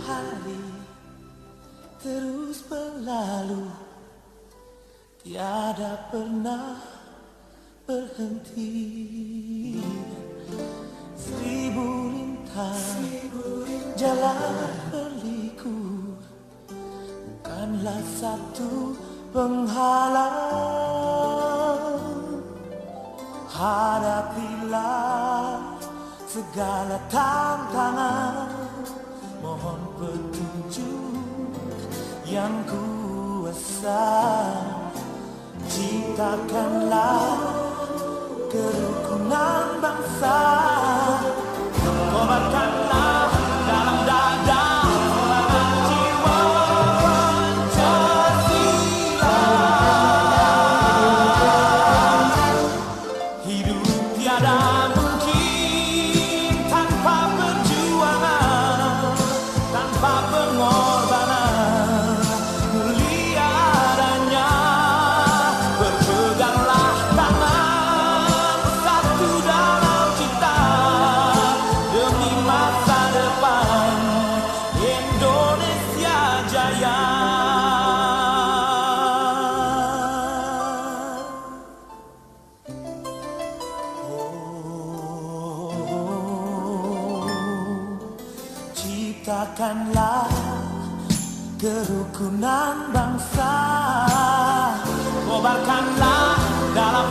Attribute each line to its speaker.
Speaker 1: hari terus berlalu, tiada pernah berhenti. Seribu lintang jalan berliku, bukanlah satu penghalang. Hadapilah segala tantangan, mohon petunjuk yang kuasa. Ciptakanlah kerukunan bangsa, kobarkanlah dalam dada semangat jiwa Pancasila. Hidup tiada mungkin tanpa perjuangan, tanpa pengorbanan, mulia adanya. Berpeganglah tangan bersatu dalam cinta, demi masa depan Indonesia Jaya. Ciptakanlah kerukunan bangsa, kobarkanlah dalam